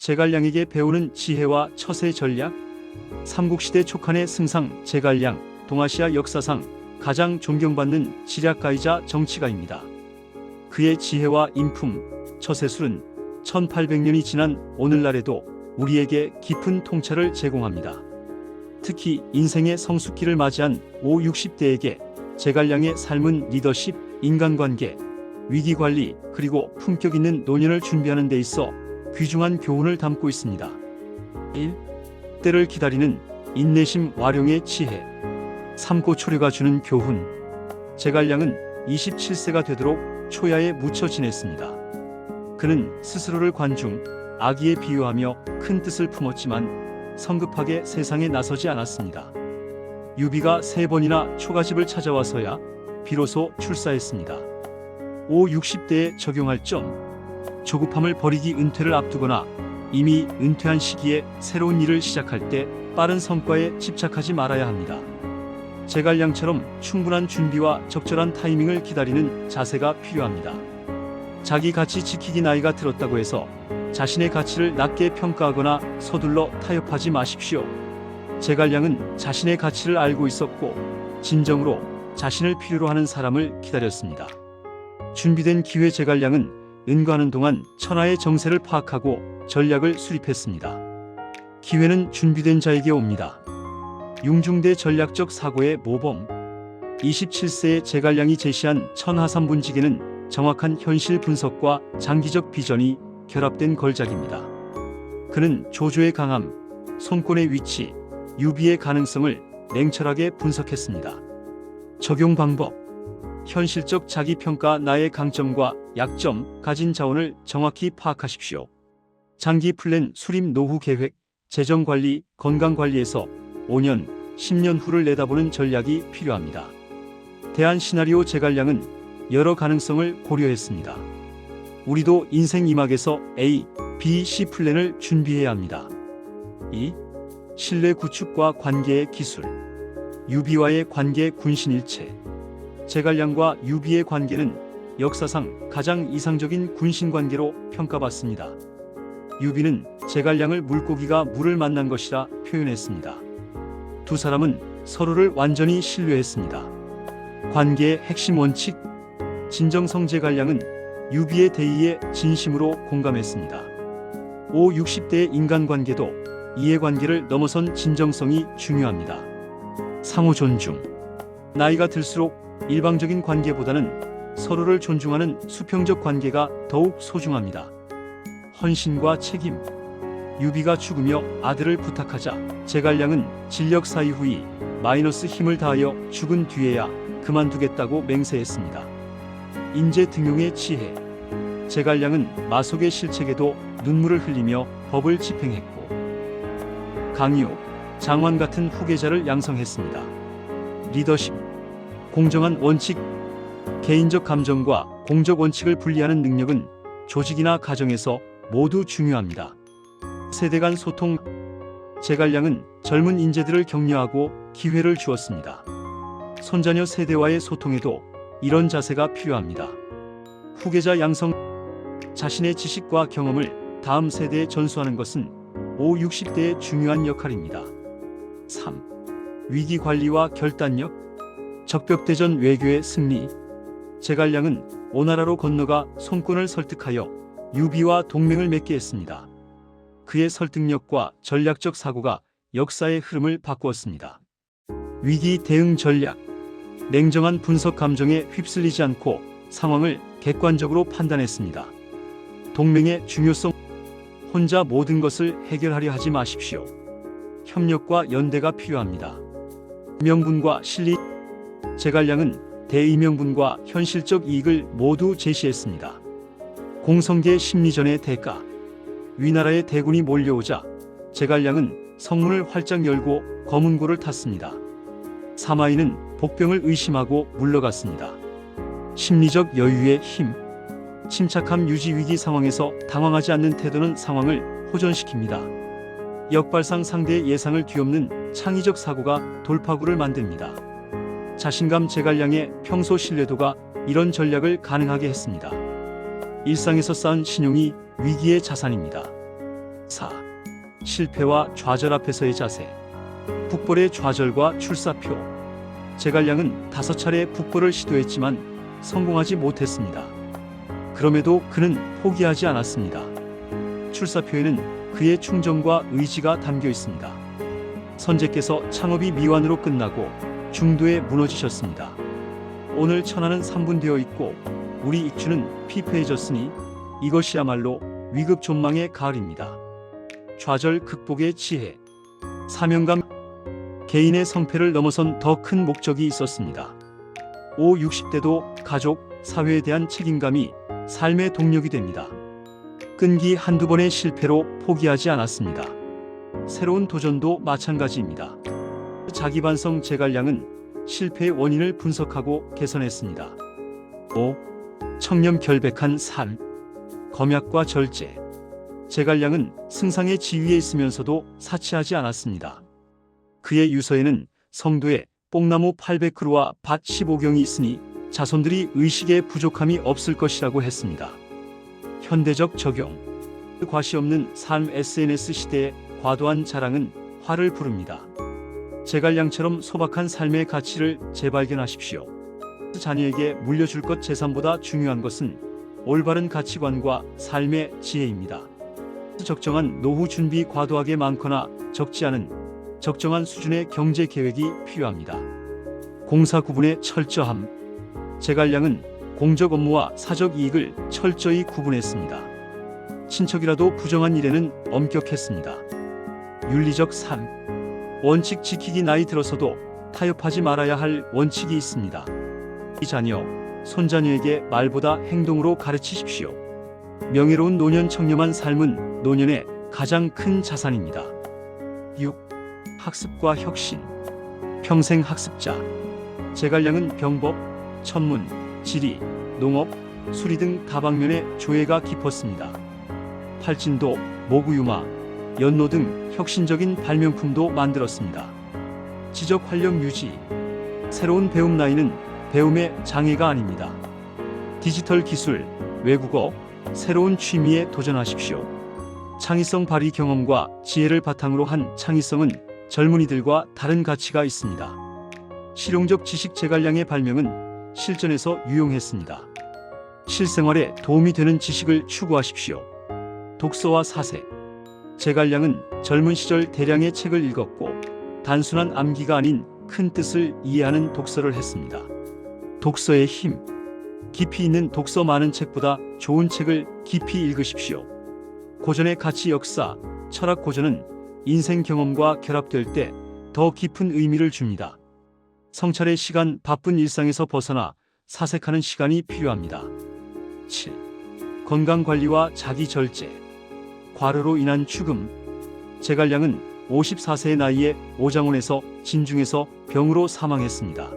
제갈량에게 배우는 지혜와 처세 전략. 삼국시대 촉한의 승상 제갈량, 동아시아 역사상 가장 존경받는 지략가이자 정치가입니다. 그의 지혜와 인품, 처세술은 1800년이 지난 오늘날에도 우리에게 깊은 통찰을 제공합니다. 특히 인생의 성숙기를 맞이한 60대에게 제갈량의 삶은 리더십, 인간관계, 위기관리, 그리고 품격 있는 노년을 준비하는 데 있어 귀중한 교훈을 담고 있습니다. 1. 때를 기다리는 인내심 와룡의 지혜. 삼고초려가 주는 교훈. 제갈량은 27세가 되도록 초야에 묻혀 지냈습니다. 그는 스스로를 관중, 아기에 비유하며 큰 뜻을 품었지만 성급하게 세상에 나서지 않았습니다. 유비가 3번이나 초가집을 찾아와서야 비로소 출사했습니다. 60대에 적용할 점. 조급함을 버리기. 은퇴를 앞두거나 이미 은퇴한 시기에 새로운 일을 시작할 때 빠른 성과에 집착하지 말아야 합니다. 제갈량처럼 충분한 준비와 적절한 타이밍을 기다리는 자세가 필요합니다. 자기 가치 지키기. 나이가 들었다고 해서 자신의 가치를 낮게 평가하거나 서둘러 타협하지 마십시오. 제갈량은 자신의 가치를 알고 있었고 진정으로 자신을 필요로 하는 사람을 기다렸습니다. 준비된 기회. 제갈량은 은과하는 동안 천하의 정세를 파악하고 전략을 수립했습니다. 기회는 준비된 자에게 옵니다. 융중대 전략적 사고의 모범. 27세의 제갈량이 제시한 천하삼분지계는 정확한 현실 분석과 장기적 비전이 결합된 걸작입니다. 그는 조조의 강함, 손권의 위치, 유비의 가능성을 냉철하게 분석했습니다. 적용 방법. 현실적 자기평가. 나의 강점과 약점, 가진 자원을 정확히 파악하십시오. 장기 플랜 수립. 노후 계획, 재정관리, 건강관리에서 5년, 10년 후를 내다보는 전략이 필요합니다. 대안 시나리오. 제갈량은 여러 가능성을 고려했습니다. 우리도 인생 이막에서 A, B, C 플랜을 준비해야 합니다. 2. 신뢰 구축과 관계의 기술. 유비와의 관계. 군신일체. 제갈량과 유비의 관계는 역사상 가장 이상적인 군신관계로 평가받습니다. 유비는 제갈량을 물고기가 물을 만난 것이라 표현했습니다. 두 사람은 서로를 완전히 신뢰했습니다. 관계의 핵심 원칙. 진정성. 제갈량은 유비의 대의에 진심으로 공감했습니다. 60대의 인간관계도 이해관계를 넘어선 진정성이 중요합니다. 상호 존중. 나이가 들수록 일방적인 관계보다는 서로를 존중하는 수평적 관계가 더욱 소중합니다. 헌신과 책임. 유비가 죽으며 아들을 부탁하자 제갈량은 진력 사이 후이 마이너스 힘을 다하여 죽은 뒤에야 그만두겠다고 맹세했습니다. 인재 등용의 지혜. 제갈량은 마속의 실책에도 눈물을 흘리며 법을 집행했고 강요, 장환 같은 후계자를 양성했습니다. 리더십. 공정한 원칙. 개인적 감정과 공적 원칙을 분리하는 능력은 조직이나 가정에서 모두 중요합니다. 세대 간 소통. 제갈량은 젊은 인재들을 격려하고 기회를 주었습니다. 손자녀 세대와의 소통에도 이런 자세가 필요합니다. 후계자 양성. 자신의 지식과 경험을 다음 세대에 전수하는 것은 60대의 중요한 역할입니다. 3. 위기 관리와 결단력. 적벽대전 외교의 승리. 제갈량은 오나라로 건너가 손권을 설득하여 유비와 동맹을 맺게 했습니다. 그의 설득력과 전략적 사고가 역사의 흐름을 바꾸었습니다. 위기 대응 전략. 냉정한 분석. 감정에 휩쓸리지 않고 상황을 객관적으로 판단했습니다. 동맹의 중요성. 혼자 모든 것을 해결하려 하지 마십시오. 협력과 연대가 필요합니다. 명분과 실리. 제갈량은 대의명분과 현실적 이익을 모두 제시했습니다. 공성계 심리전의 대가. 위나라의 대군이 몰려오자 제갈량은 성문을 활짝 열고 검은고를 탔습니다. 사마이는 복병을 의심하고 물러갔습니다. 심리적 여유의 힘. 침착함 유지. 위기 상황에서 당황하지 않는 태도는 상황을 호전시킵니다. 역발상. 상대의 예상을 뒤엎는 창의적 사고가 돌파구를 만듭니다. 자신감. 제갈량의 평소 신뢰도가 이런 전략을 가능하게 했습니다. 일상에서 쌓은 신용이 위기의 자산입니다. 4. 실패와 좌절 앞에서의 자세. 북벌의 좌절과 출사표. 제갈량은 5차례 북벌을 시도했지만 성공하지 못했습니다. 그럼에도 그는 포기하지 않았습니다. 출사표에는 그의 충정과 의지가 담겨 있습니다. 선제께서 창업이 미완으로 끝나고 중도에 무너지셨습니다. 오늘 천하는 3분되어 있고 우리 익주는 피폐해졌으니 이것이야말로 위급존망의 가을입니다. 좌절 극복의 지혜. 사명감. 개인의 성패를 넘어선 더 큰 목적이 있었습니다. 60대도 가족, 사회에 대한 책임감이 삶의 동력이 됩니다. 끈기 한두 번의 실패로 포기하지 않았습니다. 새로운 도전도 마찬가지입니다. 자기반성. 제갈량은 실패의 원인을 분석하고 개선했습니다. 5. 청렴 결백한 삶. 검약과 절제. 제갈량은 승상의 지위에 있으면서도 사치하지 않았습니다. 그의 유서에는 성도에 뽕나무 800그루와 밭 15경이 있으니 자손들이 의식에 부족함이 없을 것이라고 했습니다. 현대적 적용. 과시 없는 삶. SNS 시대의 과도한 자랑은 화를 부릅니다. 제갈량처럼 소박한 삶의 가치를 재발견하십시오. 자녀에게 물려줄 것 재산보다 중요한 것은 올바른 가치관과 삶의 지혜입니다. 적정한 노후 준비. 과도하게 많거나 적지 않은 적정한 수준의 경제 계획이 필요합니다. 공사 구분의 철저함. 제갈량은 공적 업무와 사적 이익을 철저히 구분했습니다. 친척이라도 부정한 일에는 엄격했습니다. 윤리적 삶. 원칙 지키기. 나이 들어서도 타협하지 말아야 할 원칙이 있습니다. 이 자녀, 손자녀에게 말보다 행동으로 가르치십시오. 명예로운 노년. 청렴한 삶은 노년의 가장 큰 자산입니다. 6. 학습과 혁신. 평생 학습자. 제갈량은 병법, 천문, 지리, 농업, 수리 등 다방면의 조예가 깊었습니다. 팔진도, 모구유마, 연노 등 혁신적인 발명품도 만들었습니다. 지적 활력 유지. 새로운 배움. 나이는 배움의 장애가 아닙니다. 디지털 기술, 외국어, 새로운 취미에 도전하십시오. 창의성 발휘. 경험과 지혜를 바탕으로 한 창의성은 젊은이들과 다른 가치가 있습니다. 실용적 지식. 제갈량의 발명은 실전에서 유용했습니다. 실생활에 도움이 되는 지식을 추구하십시오. 독서와 사색. 제갈량은 젊은 시절 대량의 책을 읽었고 단순한 암기가 아닌 큰 뜻을 이해하는 독서를 했습니다. 독서의 힘. 깊이 있는 독서. 많은 책보다 좋은 책을 깊이 읽으십시오. 고전의 가치. 역사, 철학. 고전은 인생 경험과 결합될 때 더 깊은 의미를 줍니다. 성찰의 시간. 바쁜 일상에서 벗어나 사색하는 시간이 필요합니다. 7. 건강관리와 자기절제. 과로로 인한 죽음. 제갈량은 54세의 나이에 오장원에서 진중에서 병으로 사망했습니다.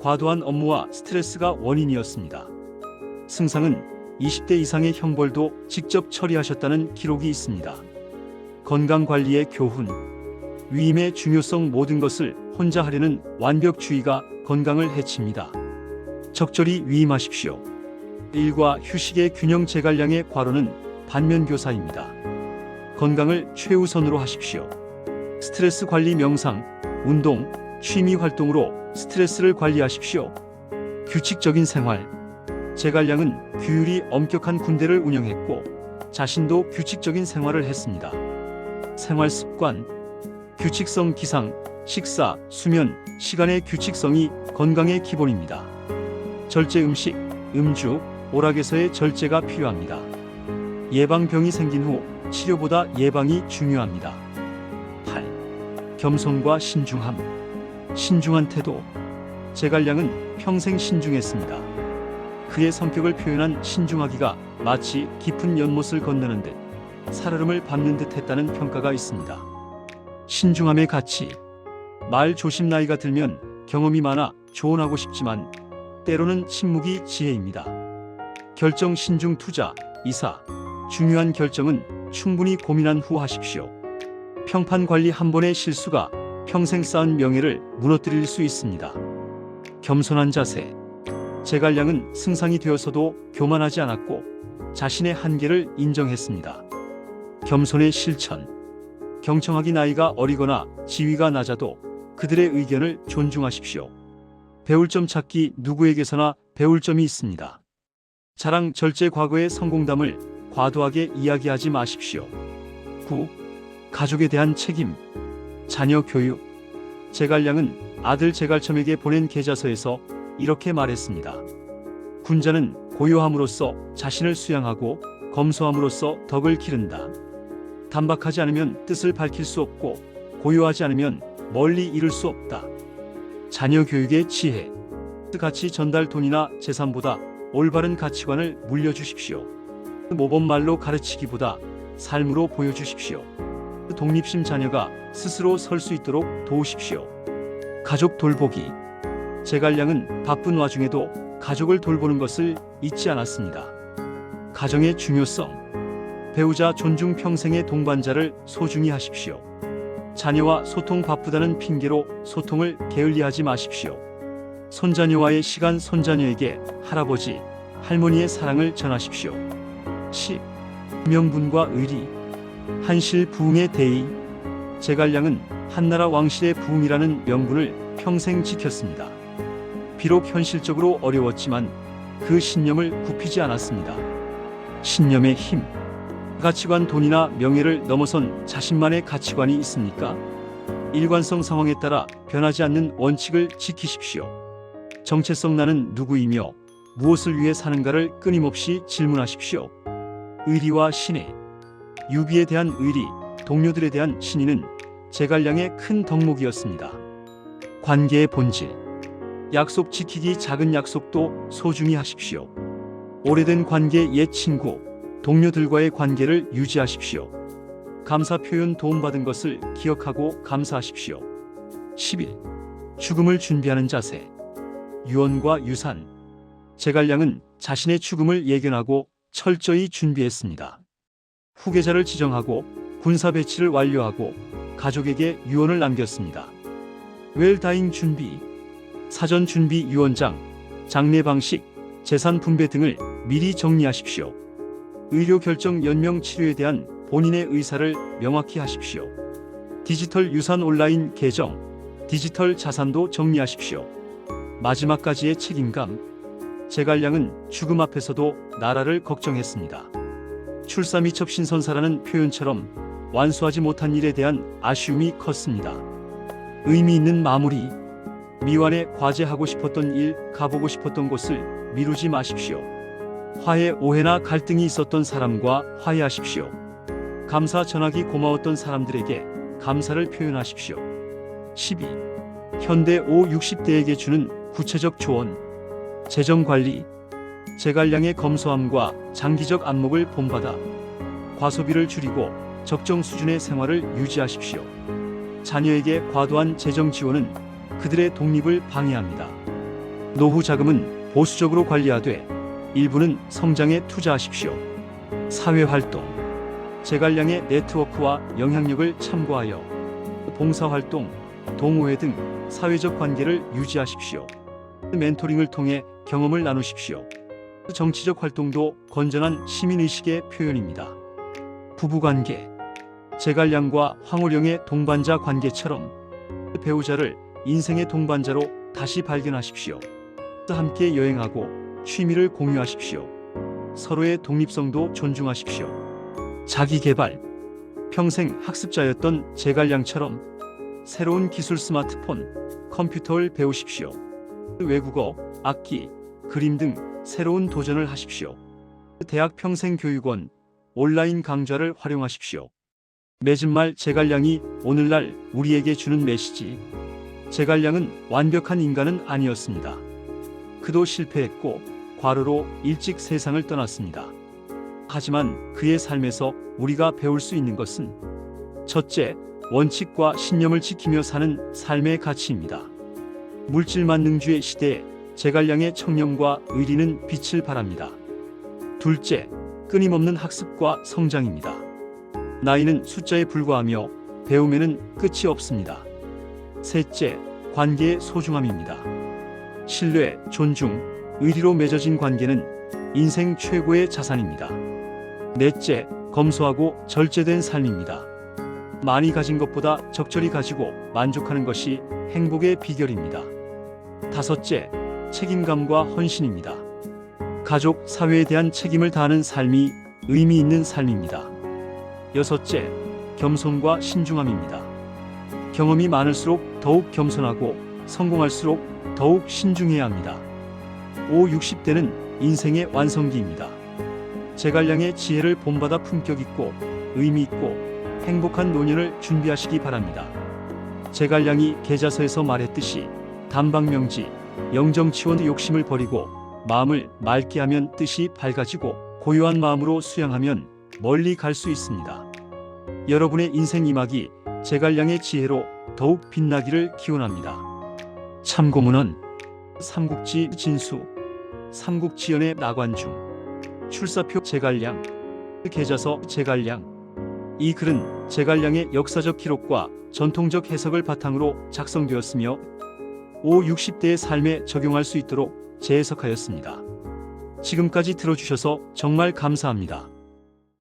과도한 업무와 스트레스가 원인이었습니다. 승상은 20대 이상의 형벌도 직접 처리하셨다는 기록이 있습니다. 건강관리의 교훈. 위임의 중요성. 모든 것을 혼자 하려는 완벽주의가 건강을 해칩니다. 적절히 위임하십시오. 일과 휴식의 균형. 제갈량의 과로는 반면교사입니다. 건강을 최우선으로 하십시오. 스트레스 관리. 명상, 운동, 취미 활동으로 스트레스를 관리하십시오. 규칙적인 생활. 제갈량은 규율이 엄격한 군대를 운영했고 자신도 규칙적인 생활을 했습니다. 생활 습관. 규칙성. 기상, 식사, 수면, 시간의 규칙성이 건강의 기본입니다. 절제. 음식, 음주, 오락에서의 절제가 필요합니다. 예방병이 생긴 후 치료보다 예방이 중요합니다. 8. 겸손과 신중함. 신중한 태도. 제갈량은 평생 신중했습니다. 그의 성격을 표현한 신중하기가 마치 깊은 연못을 건너는 듯 살얼음을 밟는 듯 했다는 평가가 있습니다. 신중함의 가치. 말 조심. 나이가 들면 경험이 많아 조언하고 싶지만 때로는 침묵이 지혜입니다. 결정. 신중. 투자, 이사. 중요한 결정은 충분히 고민한 후 하십시오. 평판 관리. 한 번의 실수가 평생 쌓은 명예를 무너뜨릴 수 있습니다. 겸손한 자세. 제갈량은 승상이 되어서도 교만하지 않았고 자신의 한계를 인정했습니다. 겸손의 실천. 경청하기. 나이가 어리거나 지위가 낮아도 그들의 의견을 존중하십시오. 배울 점 찾기. 누구에게서나 배울 점이 있습니다. 자랑, 절제. 과거의 성공담을 과도하게 이야기하지 마십시오. 9. 가족에 대한 책임. 자녀 교육. 제갈량은 아들 제갈첨에게 보낸 계자서에서 이렇게 말했습니다. 군자는 고요함으로써 자신을 수양하고 검소함으로써 덕을 기른다. 단박하지 않으면 뜻을 밝힐 수 없고 고요하지 않으면 멀리 이룰 수 없다. 자녀 교육의 지혜. 가치 전달. 돈이나 재산보다 올바른 가치관을 물려주십시오. 모범말로 가르치기보다 삶으로 보여주십시오. 독립심. 자녀가 스스로 설 수 있도록 도우십시오. 가족 돌보기. 제갈량은 바쁜 와중에도 가족을 돌보는 것을 잊지 않았습니다. 가정의 중요성. 배우자 존중. 평생의 동반자를 소중히 하십시오. 자녀와 소통. 바쁘다는 핑계로 소통을 게을리하지 마십시오. 손자녀와의 시간. 손자녀에게 할아버지, 할머니의 사랑을 전하십시오. 10. 명분과 의리. 한실 부흥의 대의. 제갈량은 한나라 왕실의 부흥이라는 명분을 평생 지켰습니다. 비록 현실적으로 어려웠지만 그 신념을 굽히지 않았습니다. 신념의 힘. 가치관. 돈이나 명예를 넘어선 자신만의 가치관이 있습니까? 일관성. 상황에 따라 변하지 않는 원칙을 지키십시오. 정체성. 나는 누구이며 무엇을 위해 사는가를 끊임없이 질문하십시오. 의리와 신의. 유비에 대한 의리, 동료들에 대한 신의는 제갈량의 큰 덕목이었습니다. 관계의 본질. 약속 지키기. 작은 약속도 소중히 하십시오. 오래된 관계. 옛 친구, 동료들과의 관계를 유지하십시오. 감사 표현. 도움받은 것을 기억하고 감사하십시오. 11. 죽음을 준비하는 자세. 유언과 유산. 제갈량은 자신의 죽음을 예견하고 철저히 준비했습니다. 후계자를 지정하고 군사 배치를 완료하고 가족에게 유언을 남겼습니다. 웰다잉 준비. 사전 준비. 유언장, 장례 방식, 재산 분배 등을 미리 정리하십시오. 의료 결정. 연명 치료에 대한 본인의 의사를 명확히 하십시오. 디지털 유산. 온라인 계정, 디지털 자산도 정리하십시오. 마지막까지의 책임감. 제갈량은 죽음 앞에서도 나라를 걱정했습니다. 출사 미첩 신선사라는 표현처럼 완수하지 못한 일에 대한 아쉬움이 컸습니다. 의미 있는 마무리. 미완에 과제하고 싶었던 일, 가보고 싶었던 곳을 미루지 마십시오. 화해. 오해나 갈등이 있었던 사람과 화해하십시오. 감사 전하기. 고마웠던 사람들에게 감사를 표현하십시오. 12. 현대 5, 60대에게 주는 구체적 조언. 재정관리. 제갈량의 검소함과 장기적 안목을 본받아 과소비를 줄이고 적정 수준의 생활을 유지하십시오. 자녀에게 과도한 재정 지원은 그들의 독립을 방해합니다. 노후 자금은 보수적으로 관리하되 일부는 성장에 투자하십시오. 사회활동. 제갈량의 네트워크와 영향력을 참고하여 봉사활동, 동호회 등 사회적 관계를 유지하십시오. 멘토링을 통해 경험을 나누십시오. 정치적 활동도 건전한 시민의식의 표현입니다. 부부관계. 제갈량과 황홀영의 동반자 관계처럼 배우자를 인생의 동반자로 다시 발견하십시오. 함께 여행하고 취미를 공유하십시오. 서로의 독립성도 존중하십시오. 자기개발. 평생 학습자였던 제갈량처럼 새로운 기술, 스마트폰, 컴퓨터를 배우십시오. 외국어, 악기, 그림 등 새로운 도전을 하십시오. 대학 평생교육원, 온라인 강좌를 활용하십시오. 맺은 말. 제갈량이 오늘날 우리에게 주는 메시지. 제갈량은 완벽한 인간은 아니었습니다. 그도 실패했고 과로로 일찍 세상을 떠났습니다. 하지만 그의 삶에서 우리가 배울 수 있는 것은 첫째, 원칙과 신념을 지키며 사는 삶의 가치입니다. 물질 만능주의 시대에 제갈량의 청렴과 의리는 빛을 발합니다. 둘째, 끊임없는 학습과 성장입니다. 나이는 숫자에 불과하며 배움에는 끝이 없습니다. 셋째, 관계의 소중함입니다. 신뢰, 존중, 의리로 맺어진 관계는 인생 최고의 자산입니다. 넷째, 검소하고 절제된 삶입니다. 많이 가진 것보다 적절히 가지고 만족하는 것이 행복의 비결입니다. 다섯째, 책임감과 헌신입니다. 가족, 사회에 대한 책임을 다하는 삶이 의미 있는 삶입니다. 여섯째, 겸손과 신중함입니다. 경험이 많을수록 더욱 겸손하고 성공할수록 더욱 신중해야 합니다. 60대는 인생의 완성기입니다. 제갈량의 지혜를 본받아 품격 있고 의미 있고 행복한 노년을 준비하시기 바랍니다. 제갈량이 계자서에서 말했듯이 단방명지, 영정치원 욕심을 버리고 마음을 맑게 하면 뜻이 밝아지고 고요한 마음으로 수양하면 멀리 갈 수 있습니다. 여러분의 인생 이막이 제갈량의 지혜로 더욱 빛나기를 기원합니다. 참고문헌 삼국지 진수, 삼국지연의 나관중, 출사표 제갈량, 계자서 제갈량. 이 글은 제갈량의 역사적 기록과 전통적 해석을 바탕으로 작성되었으며 60대의 삶에 적용할 수 있도록 재해석하였습니다. 지금까지 들어주셔서 정말 감사합니다.